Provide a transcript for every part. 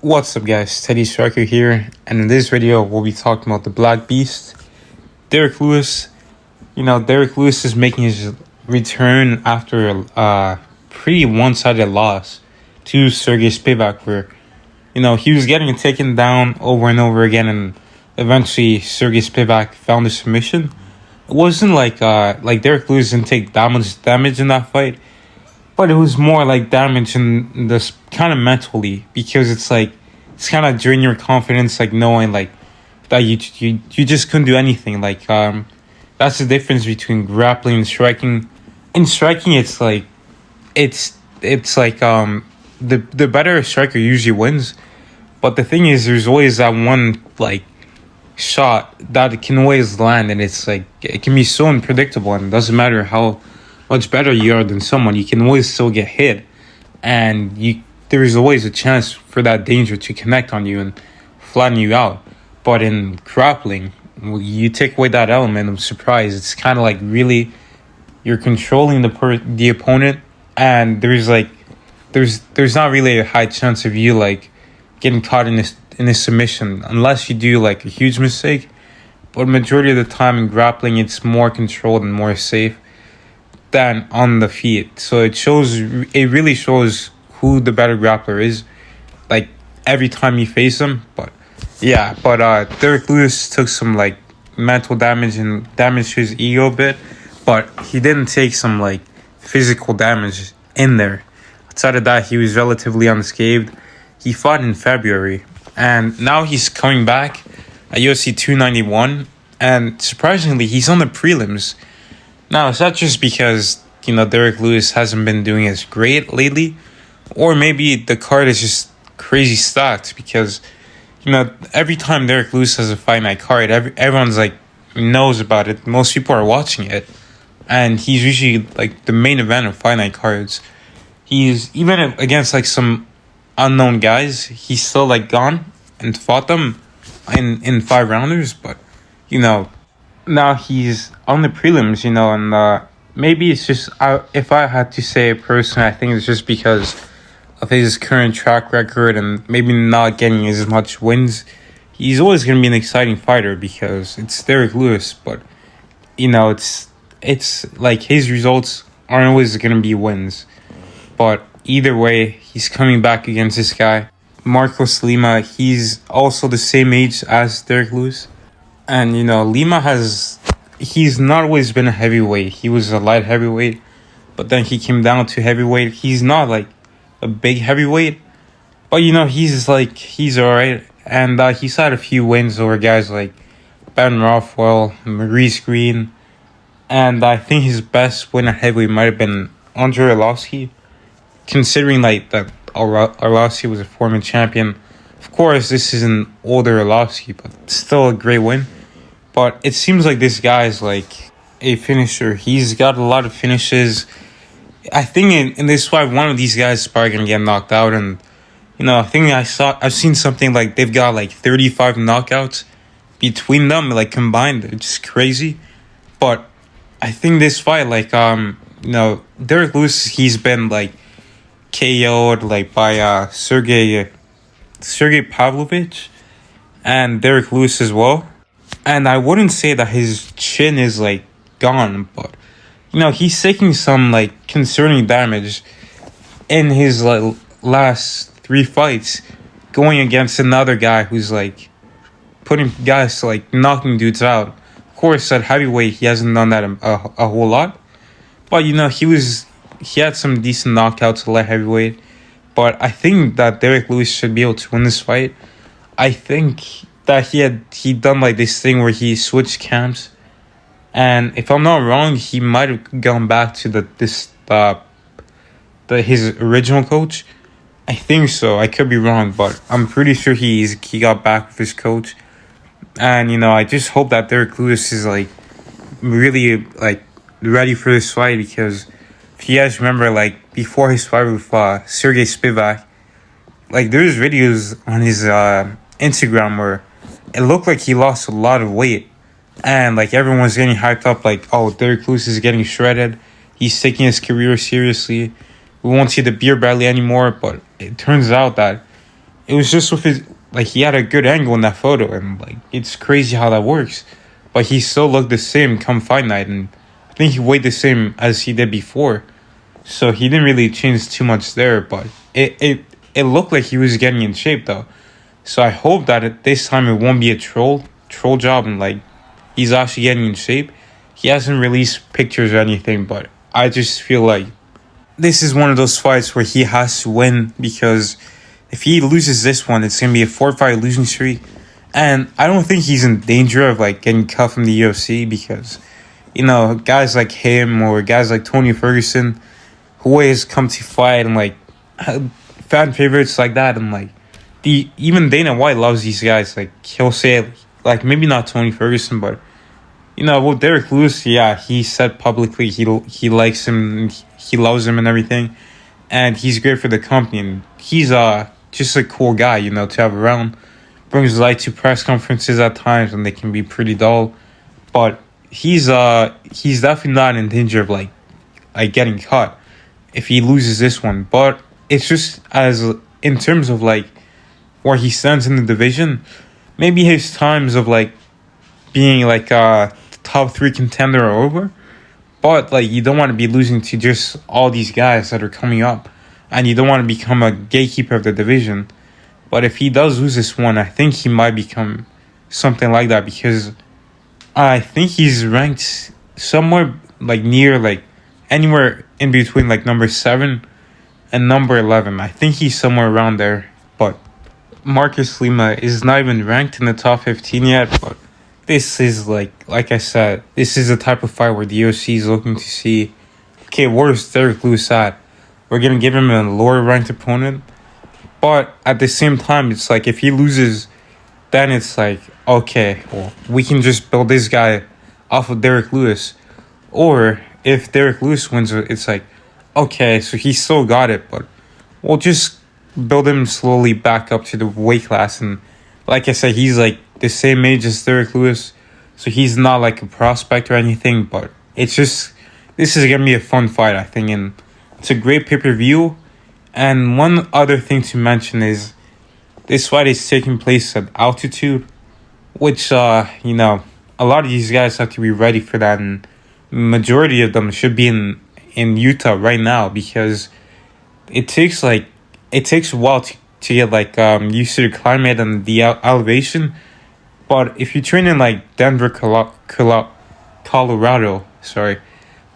What's up guys, Teddy Striker here, and in this video we'll be talking about the Black Beast, Derrick Lewis. Derrick Lewis is making his return after a pretty one-sided loss to Sergey Spivak where, he was getting taken down over and over again, and eventually Sergey Spivak found a submission. It wasn't like Derrick Lewis didn't take that much damage in that fight, but it was more like damage in this kind of mentally, because it's kind of draining your confidence, knowing that you just couldn't do anything. That's the difference between grappling and striking. In striking, the better striker usually wins, but the thing is, there's always that one shot that it can always land, and it can be so unpredictable, and it doesn't matter how much better you are than someone, you can always still get hit, and there is always a chance for that danger to connect on you and flatten you out. But in grappling, you take away that element of surprise. It's kind of really you're controlling the opponent, and there's not really a high chance of you getting caught in this submission unless you do a huge mistake. But majority of the time in grappling, it's more controlled and more safe than on the feet. So it really shows who the better grappler is, every time you face him. But Derrick Lewis took some mental damage and damage to his ego a bit, but he didn't take some physical damage in there. Outside of that, he was relatively unscathed. He fought in February, and now he's coming back at UFC 291, and surprisingly, he's on the prelims. Now, is that just because, Derrick Lewis hasn't been doing as great lately? Or maybe the card is just crazy stacked because, every time Derrick Lewis has a fight night card, everyone's knows about it. Most people are watching it. And he's usually the main event of fight night cards. He's, even against some unknown guys, he's still gone and fought them in 5 rounders. But, now he's on the prelims, and maybe it's just, if I had to say it personally, I think it's just because of his current track record and maybe not getting as much wins. He's always going to be an exciting fighter because it's Derrick Lewis, but, it's his results aren't always going to be wins. But either way, he's coming back against this guy, Marcos Lima. He's also the same age as Derrick Lewis. And, Lima he's not always been a heavyweight. He was a light heavyweight, but then he came down to heavyweight. He's not a big heavyweight, but he's all right. And he's had a few wins over guys like Ben Rothwell, Maurice Green, and I think his best win at heavyweight might have been Andrei Arlovsky, considering that Arlovsky was a former champion. Of course, this is an older Arlovsky, but still a great win. But it seems this guy's a finisher. He's got a lot of finishes. I think in this fight, one of these guys is probably going to get knocked out. And, I think I've seen something they've got 35 knockouts between them, combined. It's just crazy. But I think this fight, Derrick Lewis, he's been KO'd by Sergey Pavlovich and Derrick Lewis as well. And I wouldn't say that his chin is gone, but he's taking some concerning damage in his last 3 fights, going against another guy who's putting guys to knocking dudes out. Of course, at heavyweight he hasn't done that a whole lot, but he had some decent knockouts at light heavyweight. But I think that Derrick Lewis should be able to win this fight. I think that he done this thing where he switched camps, and if I'm not wrong, he might have gone back to his original coach. I think so. I could be wrong, but I'm pretty sure he got back with his coach. And I just hope that Derrick Lewis is really ready for this fight, because if you guys remember, before his fight with Sergey Spivak, there's videos on his Instagram where it looked like he lost a lot of weight, and everyone was getting hyped up, oh, Derrick Lewis is getting shredded, he's taking his career seriously, we won't see the beer belly anymore. But it turns out that it was just with his like he had a good angle in that photo, and like it's crazy how that works. But he still looked the same come fight night, and I think he weighed the same as he did before. So he didn't really change too much there, but it looked like he was getting in shape though. So I hope that this time it won't be a troll job, and like he's actually getting in shape. He hasn't released pictures or anything, but I just feel like this is one of those fights where he has to win, because if he loses this one, it's gonna be a 4-5 losing streak, and I don't think he's in danger of like getting cut from the UFC, because guys like him or guys like Tony Ferguson who always come to fight, and like fan favorites like that, and like even Dana White loves these guys. Like he'll say like maybe not Tony Ferguson, but with Derrick Lewis, yeah, he said publicly he likes him, he loves him and everything, and he's great for the company, and he's just a cool guy, to have around. Brings light to press conferences at times, and they can be pretty dull, but he's definitely not in danger of like getting caught if he loses this one. But it's just as in terms of like where he stands in the division, maybe his times of like being like top 3 contender are over, but like you don't want to be losing to just all these guys that are coming up, and you don't want to become a gatekeeper of the division. But if he does lose this one, I think he might become something like that, because I think he's ranked somewhere like near like anywhere in between like number 7 and number 11. I think he's somewhere around there. But Marcus Lima is not even ranked in the top 15 yet, but this is like I said, this is the type of fight where the UFC is looking to see, okay, where's Derrick Lewis at? We're going to give him a lower ranked opponent. But at the same time, it's like if he loses, then it's like, okay, well, we can just build this guy off of Derrick Lewis. Or if Derrick Lewis wins, it's like, okay, so he still got it, but we'll just build him slowly back up to the weight class. And like I said, he's like the same age as Derrick Lewis, so he's not like a prospect or anything, but it's just, this is going to be a fun fight, I think, and it's a great pay-per-view. And one other thing to mention is this fight is taking place at altitude, which, a lot of these guys have to be ready for that, and majority of them should be in Utah right now, because it takes a while to get like used to the climate and the elevation. But if you train in like Denver, Colorado,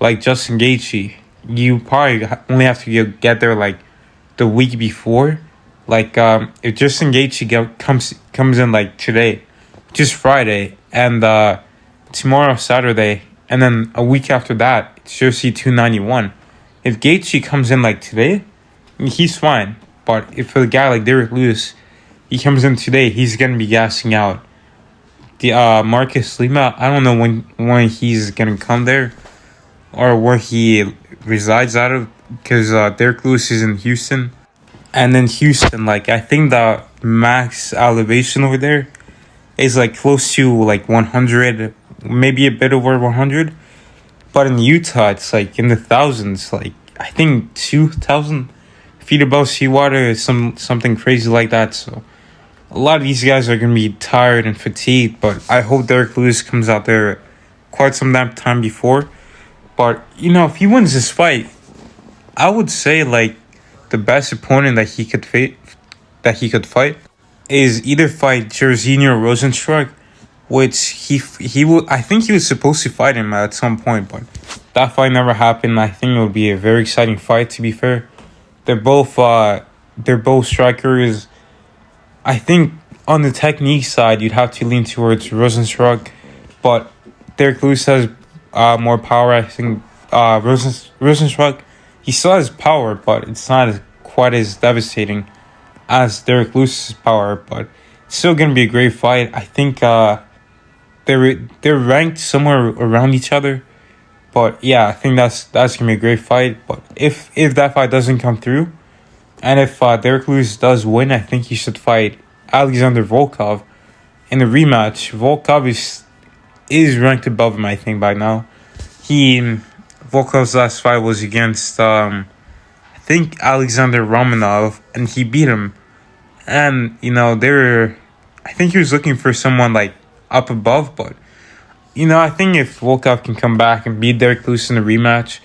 like Justin Gaethje, you probably only have to get there like the week before. Like if Justin Gaethje comes in like today, just Friday, and tomorrow Saturday, and then a week after that it's UFC 291. If Gaethje comes in like today, he's fine. But if a guy like Derrick Lewis, he comes in today, he's gonna be gassing out. The Marcus Lima, I don't know when he's gonna come there, or where he resides out of, because Derrick Lewis is in Houston, and in Houston, like I think the max elevation over there is like close to like 100, maybe a bit over 100, but in Utah it's like in the thousands, like I think 2,000 feet above seawater, something crazy like that. So a lot of these guys are going to be tired and fatigued, but I hope Derrick Lewis comes out there quite some time before. But, if he wins this fight, I would say, like, the best opponent that he could fight is either fight Jairzinho Rozenstruik, which I think he was supposed to fight him at some point, but that fight never happened. I think it would be a very exciting fight, to be fair. They're both strikers. I think on the technique side, you'd have to lean towards Rozenstruik, but Derrick Lewis has more power. I think Rozenstruik, he still has power, but it's not quite as devastating as Derrick Lewis's power. But it's still gonna be a great fight. I think they're ranked somewhere around each other. But yeah, I think that's gonna be a great fight. But if that fight doesn't come through, and if Derrick Lewis does win, I think he should fight Alexander Volkov in the rematch. Volkov is ranked above him, I think, by now. Volkov's last fight was against I think Alexander Romanov, and he beat him. And they're. I think he was looking for someone like up above, but I think if Volkov can come back and beat Derrick Lewis in a rematch,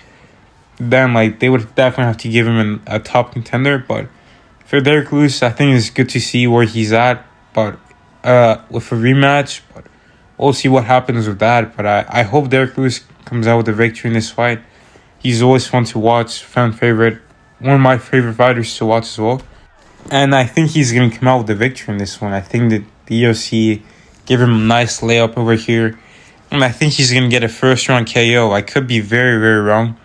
then like they would definitely have to give him a top contender. But for Derrick Lewis, I think it's good to see where he's at. But with a rematch, but we'll see what happens with that. But I hope Derrick Lewis comes out with a victory in this fight. He's always fun to watch, fan favorite, one of my favorite fighters to watch as well. And I think he's going to come out with a victory in this one. I think that the UFC gave him a nice layup over here. And I think he's going to get a first round KO. I could be very, very wrong.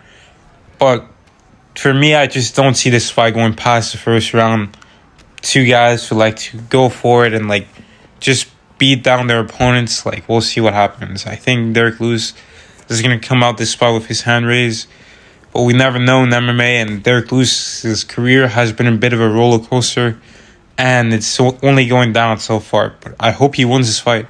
But for me, I just don't see this fight going past the first round. Two guys who like to go for it and like just beat down their opponents. Like, we'll see what happens. I think Derrick Lewis is going to come out this fight with his hand raised. But we never know in MMA, and Derrick Lewis's career has been a bit of a roller coaster, and it's only going down so far. But I hope he wins this fight.